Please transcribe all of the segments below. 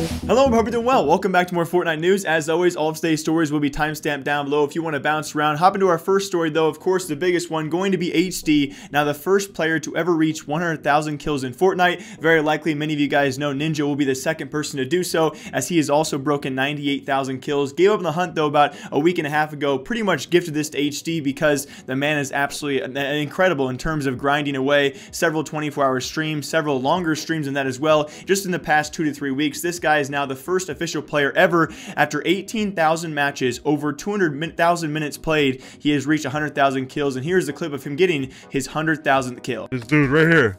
Hello, hope you're doing well. Welcome back to more Fortnite news. As always, all of today's stories will be timestamped down below if you want to bounce around. Hop into our first story, though, of course, the biggest one, going to be HD. Now, the first player to ever reach 100,000 kills in Fortnite. Very likely, many of you guys know Ninja will be the second person to do so, as he has also broken 98,000 kills. Gave up on the hunt, though, about a week and a half ago. Pretty much gifted this to HD because the man is absolutely incredible in terms of grinding away. Several 24-hour streams, several longer streams than that as well. Just in the past 2 to 3 weeks, this guy is now the first official player ever. After 18,000 matches, over 200,000 minutes played, he has reached 100,000 kills, and here's the clip of him getting his 100,000th kill. This dude right here.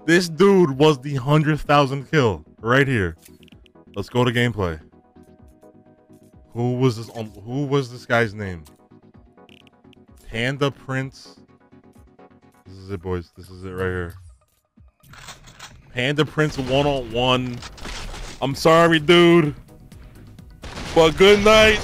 This dude was the 100,000th kill right here. Let's go to gameplay. Who was this guy's name? Panda Prince. This is it, boys. This is it right here. Panda Prince 1-on-1. I'm sorry, dude, but good night.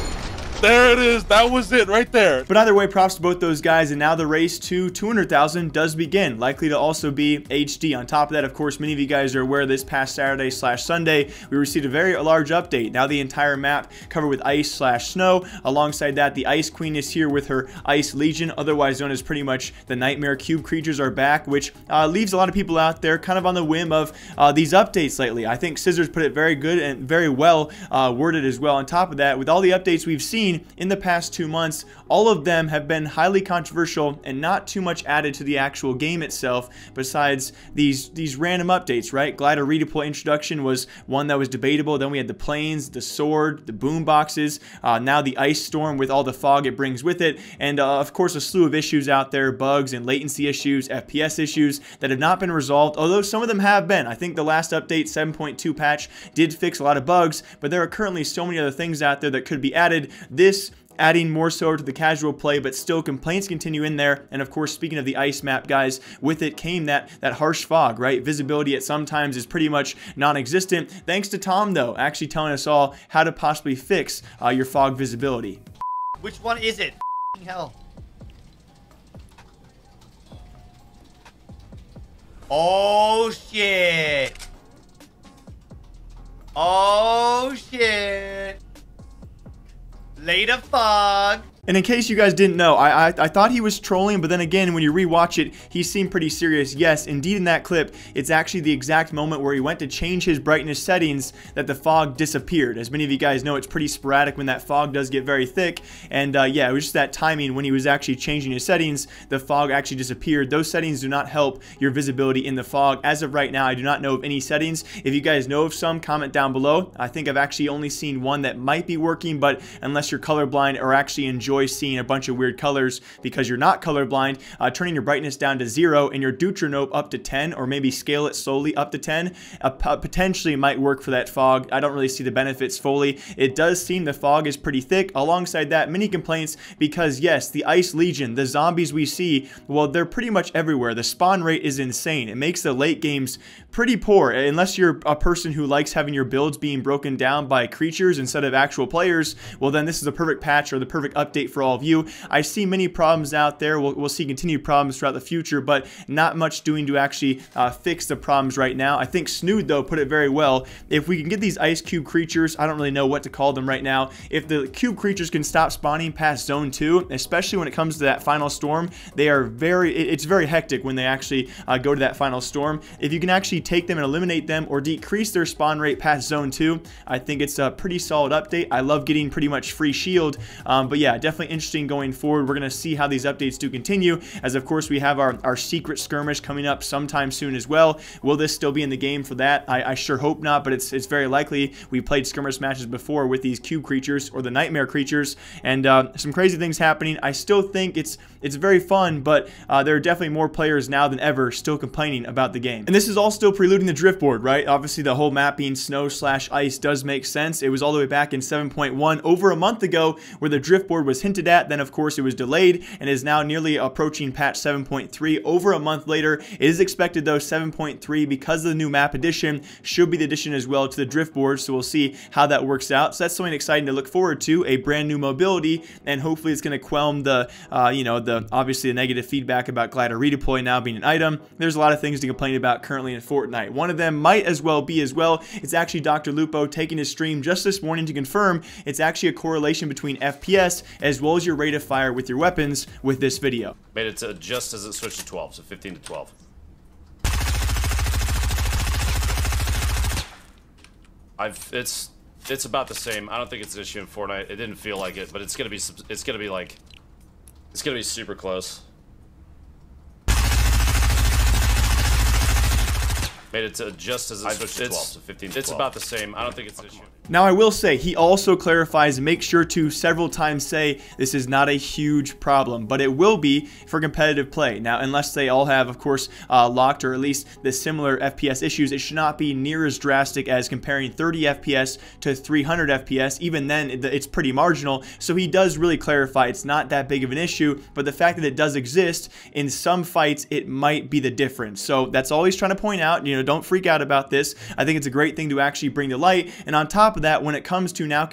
There it is. That was it right there. But either way, props to both those guys, and now the race to 200,000 does begin, likely to also be HD. On top of that, of course, many of you guys are aware this past Saturday/Sunday, we received a very large update. Now the entire map covered with ice/snow. Alongside that, the Ice Queen is here with her Ice Legion, otherwise known as pretty much the Nightmare Cube creatures are back, which leaves a lot of people out there kind of on the whim of these updates lately. I think Scissors put it very good and very well worded as well. On top of that, with all the updates we've seen in the past 2 months, all of them have been highly controversial and not too much added to the actual game itself besides these random updates, right? Glider redeploy introduction was one that was debatable. Then we had the planes, the sword, the boom boxes, now the ice storm with all the fog it brings with it, and of course a slew of issues out there, bugs and latency issues, FPS issues that have not been resolved, although some of them have been. I think the last update, 7.2 patch, did fix a lot of bugs, but there are currently so many other things out there that could be added. This adding more so to the casual play, but still complaints continue in there. And of course, speaking of the ice map, guys, with it came that harsh fog, right? Visibility at sometimes is pretty much non-existent. Thanks to Tom, though, actually telling us all how to possibly fix your fog visibility. Which one is it? Hell. Oh shit. Oh shit. Later, fog. And in case you guys didn't know, I thought he was trolling, but then again, when you rewatch it, he seemed pretty serious. Yes, indeed, in that clip, it's actually the exact moment where he went to change his brightness settings that the fog disappeared. As many of you guys know, it's pretty sporadic when that fog does get very thick. And yeah, it was just that timing when he was actually changing his settings, the fog actually disappeared. Those settings do not help your visibility in the fog. As of right now, I do not know of any settings. If you guys know of some, comment down below. I think I've actually only seen one that might be working, but unless you're colorblind or actually enjoy seeing a bunch of weird colors because you're not colorblind, turning your brightness down to 0 and your DrLupo up to 10, or maybe scale it slowly up to 10, potentially might work for that fog. I don't really see the benefits fully. It does seem the fog is pretty thick. Alongside that, many complaints because yes, the Ice Legion, the zombies we see, well, they're pretty much everywhere. The spawn rate is insane. It makes the late games pretty poor unless you're a person who likes having your builds being broken down by creatures instead of actual players. Well, then this is a perfect patch or the perfect update for all of you. I see many problems out there. We'll see continued problems throughout the future, but not much doing to actually fix the problems right now. I think Snood, though, put it very well. If we can get these ice cube creatures, I don't really know what to call them right now. If the cube creatures can stop spawning past zone 2, especially when it comes to that final storm, they are it's very hectic when they actually go to that final storm. If you can actually take them and eliminate them or decrease their spawn rate past zone 2, I think it's a pretty solid update. I love getting pretty much free shield, but yeah, definitely interesting going forward. We're going to see how these updates do continue, as of course we have our secret skirmish coming up sometime soon as well. Will this still be in the game for that? I sure hope not, but it's very likely. We played skirmish matches before with these cube creatures or the nightmare creatures, and some crazy things happening. I still think it's very fun, but there are definitely more players now than ever still complaining about the game. And this is all still preluding the Driftboard, right? Obviously the whole map being snow/ice does make sense. It was all the way back in 7.1 over a month ago where the Driftboard was hinted at, then of course it was delayed and is now nearly approaching patch 7.3 over a month later. It is expected though 7.3, because of the new map addition, should be the addition as well to the Driftboard, so we'll see how that works out. So that's something exciting to look forward to, a brand new mobility, and hopefully it's going to quell the obviously the negative feedback about glider redeploy now being an item. There's a lot of things to complain about currently in Fortnite. One of them might as well be it's actually DrLupo taking his stream just this morning to confirm it's actually a correlation between FPS as well as your rate of fire with your weapons with this video. Made it to just as it switched to 12, so 15 to 12. It's about the same. I don't think it's an issue in Fortnite. It didn't feel like it, but it's gonna be super close. Made it to just as it switched to 12, so 15 to 12. It's about the same. I don't think it's an issue. Now I will say, he also clarifies, make sure to several times say this is not a huge problem, but it will be for competitive play. Now, unless they all have, of course, locked or at least the similar FPS issues, it should not be near as drastic as comparing 30 FPS to 300 FPS. Even then, it's pretty marginal. So he does really clarify it's not that big of an issue, but the fact that it does exist in some fights, it might be the difference. So that's all he's trying to point out. You know, don't freak out about this. I think it's a great thing to actually bring to light. And on top of that, when it comes to now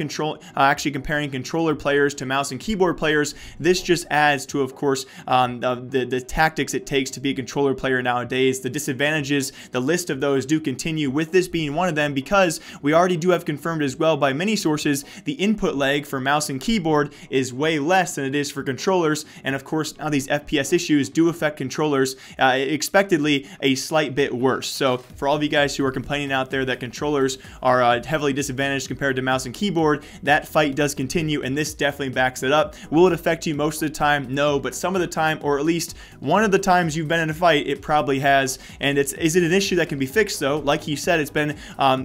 actually comparing controller players to mouse and keyboard players, this just adds to, of course, the tactics it takes to be a controller player nowadays. The disadvantages, the list of those do continue, with this being one of them, because we already do have confirmed as well by many sources the input lag for mouse and keyboard is way less than it is for controllers. And of course, now these FPS issues do affect controllers, expectedly a slight bit worse. So for all of you guys who are complaining out there that controllers are heavily disadvantaged compared to mouse and keyboard, that fight does continue, and this definitely backs it up. Will it affect you most of the time? No, but some of the time, or at least one of the times you've been in a fight, it probably has. And is it an issue that can be fixed though? Like he said, it's been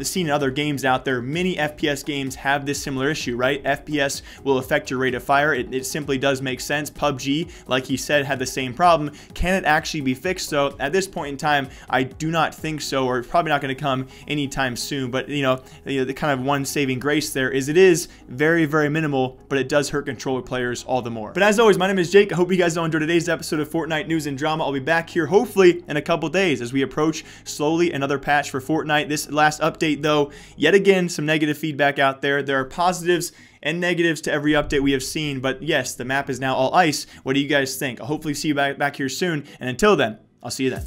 seen in other games out there. Many FPS games have this similar issue, right? FPS will affect your rate of fire. It simply does make sense. PUBG, like he said, had the same problem. Can it actually be fixed though? At this point in time, I do not think so, or it's probably not going to come anytime soon. But the kind of one saving grace there is it is very, very minimal, but it does hurt controller players all the more. But as always, my name is Jake. I hope you guys all enjoyed today's episode of Fortnite News and Drama. I'll be back here hopefully in a couple days as we approach slowly another patch for Fortnite. This last update though, yet again, some negative feedback out there. There are positives and negatives to every update we have seen, but yes, the map is now all ice. What do you guys think? I'll hopefully see you back here soon, and until then, I'll see you then.